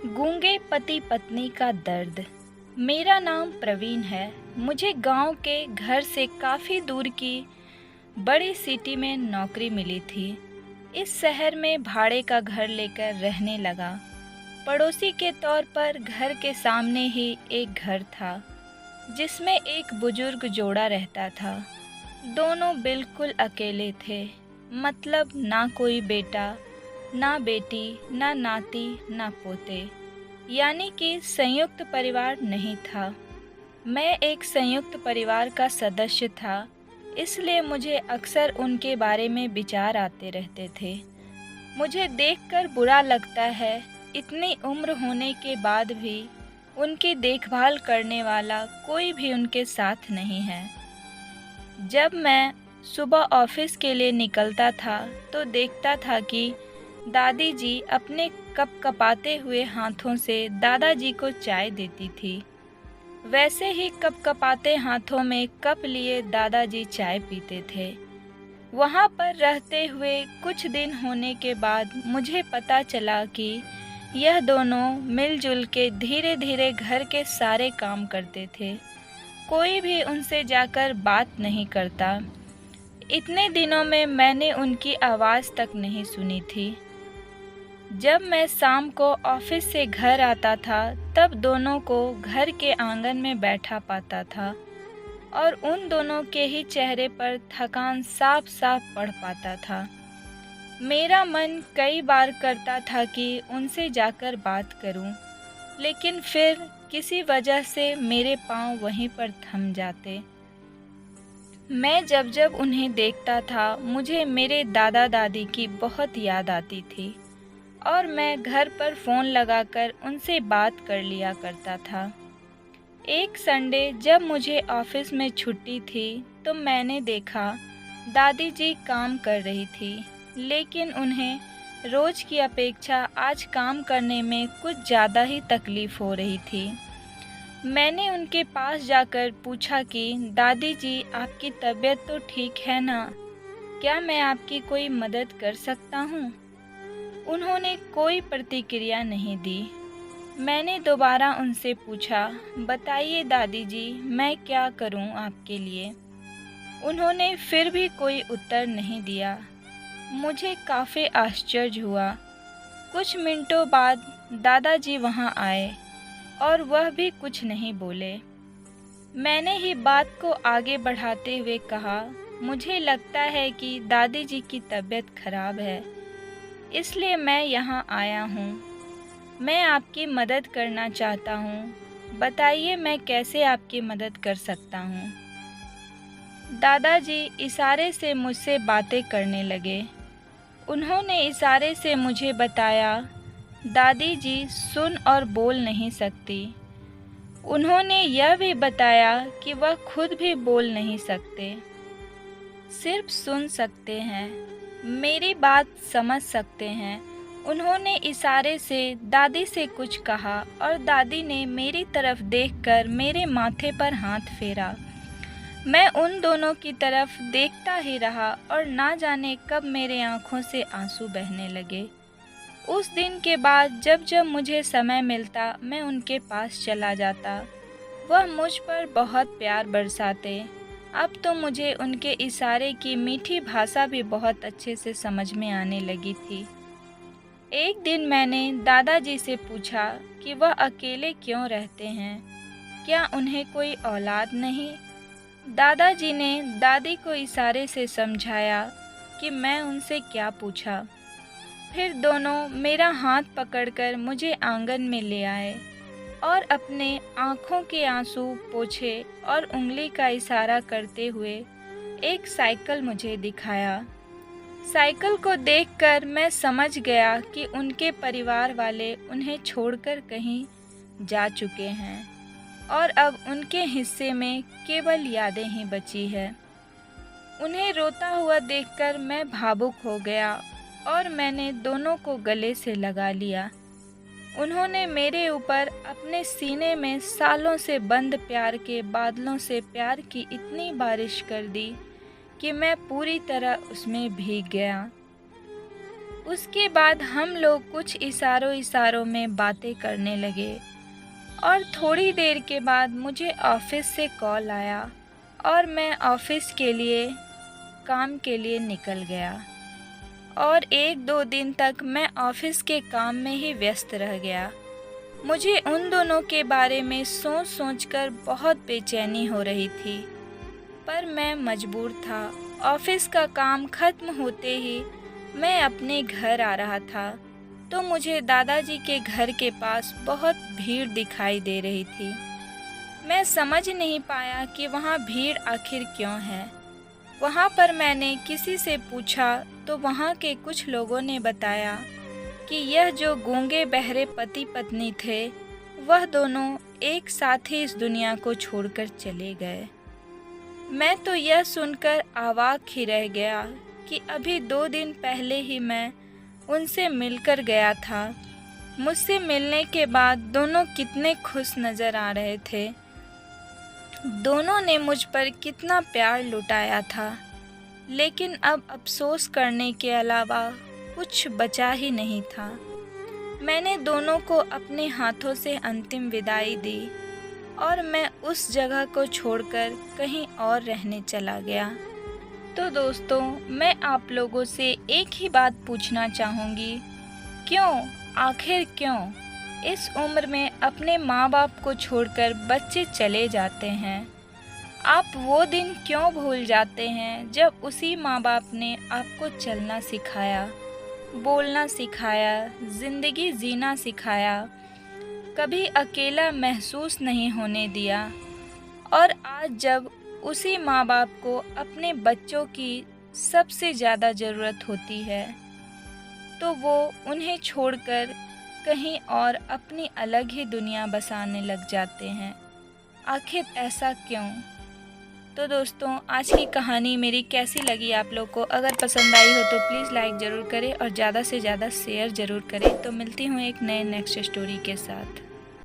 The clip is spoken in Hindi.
गूंगे पति पत्नी का दर्द। मेरा नाम प्रवीण है। मुझे गांव के घर से काफ़ी दूर की बड़ी सिटी में नौकरी मिली थी। इस शहर में भाड़े का घर लेकर रहने लगा। पड़ोसी के तौर पर घर के सामने ही एक घर था जिसमें एक बुजुर्ग जोड़ा रहता था। दोनों बिल्कुल अकेले थे, मतलब ना कोई बेटा, ना बेटी, ना नाती, ना पोते, यानी कि संयुक्त परिवार नहीं था। मैं एक संयुक्त परिवार का सदस्य था, इसलिए मुझे अक्सर उनके बारे में विचार आते रहते थे। मुझे देखकर बुरा लगता है, इतनी उम्र होने के बाद भी उनकी देखभाल करने वाला कोई भी उनके साथ नहीं है। जब मैं सुबह ऑफिस के लिए निकलता था तो देखता था कि दादी जी अपने कपकपाते हुए हाथों से दादाजी को चाय देती थी। वैसे ही कपकपाते हाथों में कप लिए दादाजी चाय पीते थे। वहाँ पर रहते हुए कुछ दिन होने के बाद मुझे पता चला कि यह दोनों मिलजुल के धीरे धीरे घर के सारे काम करते थे। कोई भी उनसे जाकर बात नहीं करता। इतने दिनों में मैंने उनकी आवाज़ तक नहीं सुनी थी। जब मैं शाम को ऑफिस से घर आता था तब दोनों को घर के आंगन में बैठा पाता था और उन दोनों के ही चेहरे पर थकान साफ साफ पड़ पाता था। मेरा मन कई बार करता था कि उनसे जाकर बात करूं, लेकिन फिर किसी वजह से मेरे पांव वहीं पर थम जाते। मैं जब जब उन्हें देखता था मुझे मेरे दादा दादी की बहुत याद आती थी और मैं घर पर फ़ोन लगाकर उनसे बात कर लिया करता था। एक संडे जब मुझे ऑफिस में छुट्टी थी तो मैंने देखा दादी जी काम कर रही थी, लेकिन उन्हें रोज़ की अपेक्षा आज काम करने में कुछ ज़्यादा ही तकलीफ़ हो रही थी। मैंने उनके पास जाकर पूछा कि दादी जी, आपकी तबीयत तो ठीक है ना? क्या मैं आपकी कोई मदद कर सकता हूँ? उन्होंने कोई प्रतिक्रिया नहीं दी। मैंने दोबारा उनसे पूछा, बताइए दादी जी, मैं क्या करूं आपके लिए? उन्होंने फिर भी कोई उत्तर नहीं दिया। मुझे काफ़ी आश्चर्य हुआ। कुछ मिनटों बाद दादाजी वहां आए और वह भी कुछ नहीं बोले। मैंने ही बात को आगे बढ़ाते हुए कहा, मुझे लगता है कि दादी जी की तबीयत खराब है, इसलिए मैं यहाँ आया हूँ। मैं आपकी मदद करना चाहता हूँ। बताइए मैं कैसे आपकी मदद कर सकता हूँ? दादाजी इशारे से मुझसे बातें करने लगे। उन्होंने इशारे से मुझे बताया, दादी जी सुन और बोल नहीं सकती। उन्होंने यह भी बताया कि वह खुद भी बोल नहीं सकते, सिर्फ सुन सकते हैं, मेरी बात समझ सकते हैं। उन्होंने इशारे से दादी से कुछ कहा और दादी ने मेरी तरफ देखकर मेरे माथे पर हाथ फेरा। मैं उन दोनों की तरफ देखता ही रहा और ना जाने कब मेरे आंखों से आंसू बहने लगे। उस दिन के बाद जब जब मुझे समय मिलता मैं उनके पास चला जाता। वह मुझ पर बहुत प्यार बरसाते। अब तो मुझे उनके इशारे की मीठी भाषा भी बहुत अच्छे से समझ में आने लगी थी। एक दिन मैंने दादाजी से पूछा कि वह अकेले क्यों रहते हैं, क्या उन्हें कोई औलाद नहीं? दादाजी ने दादी को इशारे से समझाया कि मैं उनसे क्या पूछा। फिर दोनों मेरा हाथ पकड़कर मुझे आंगन में ले आए और अपने आँखों के आंसू पोंछे और उंगली का इशारा करते हुए एक साइकिल मुझे दिखाया। साइकिल को देखकर मैं समझ गया कि उनके परिवार वाले उन्हें छोड़कर कहीं जा चुके हैं और अब उनके हिस्से में केवल यादें ही बची है। उन्हें रोता हुआ देखकर मैं भावुक हो गया और मैंने दोनों को गले से लगा लिया। उन्होंने मेरे ऊपर अपने सीने में सालों से बंद प्यार के बादलों से प्यार की इतनी बारिश कर दी कि मैं पूरी तरह उसमें भीग गया। उसके बाद हम लोग कुछ इशारों इशारों में बातें करने लगे और थोड़ी देर के बाद मुझे ऑफिस से कॉल आया और मैं ऑफिस के लिए काम के लिए निकल गया और 1-2 दिन तक मैं ऑफिस के काम में ही व्यस्त रह गया। मुझे उन दोनों के बारे में सोच सोचकर बहुत बेचैनी हो रही थी, पर मैं मजबूर था। ऑफिस का काम खत्म होते ही मैं अपने घर आ रहा था तो मुझे दादाजी के घर के पास बहुत भीड़ दिखाई दे रही थी। मैं समझ नहीं पाया कि वहाँ भीड़ आखिर क्यों है। वहाँ पर मैंने किसी से पूछा तो वहाँ के कुछ लोगों ने बताया कि यह जो गूंगे बहरे पति पत्नी थे वह दोनों एक साथ ही इस दुनिया को छोड़कर चले गए। मैं तो यह सुनकर अवाक ही रह गया कि अभी 2 दिन पहले ही मैं उनसे मिलकर गया था। मुझसे मिलने के बाद दोनों कितने खुश नज़र आ रहे थे। दोनों ने मुझ पर कितना प्यार लुटाया था, लेकिन अब अफसोस करने के अलावा कुछ बचा ही नहीं था। मैंने दोनों को अपने हाथों से अंतिम विदाई दी और मैं उस जगह को छोड़कर कहीं और रहने चला गया। तो दोस्तों, मैं आप लोगों से एक ही बात पूछना चाहूँगी, क्यों, आखिर क्यों इस उम्र में अपने माँ बाप को छोड़कर बच्चे चले जाते हैं? आप वो दिन क्यों भूल जाते हैं जब उसी माँ बाप ने आपको चलना सिखाया, बोलना सिखाया, ज़िंदगी जीना सिखाया, कभी अकेला महसूस नहीं होने दिया। और आज जब उसी माँ बाप को अपने बच्चों की सबसे ज़्यादा ज़रूरत होती है तो वो उन्हें छोड़कर कहीं और अपनी अलग ही दुनिया बसाने लग जाते हैं। आखिर ऐसा क्यों? तो दोस्तों, आज की कहानी मेरी कैसी लगी आप लोग को? अगर पसंद आई हो तो प्लीज़ लाइक ज़रूर करें और ज़्यादा से ज़्यादा शेयर ज़रूर करें। तो मिलती हूँ एक नए नेक्स्ट स्टोरी के साथ।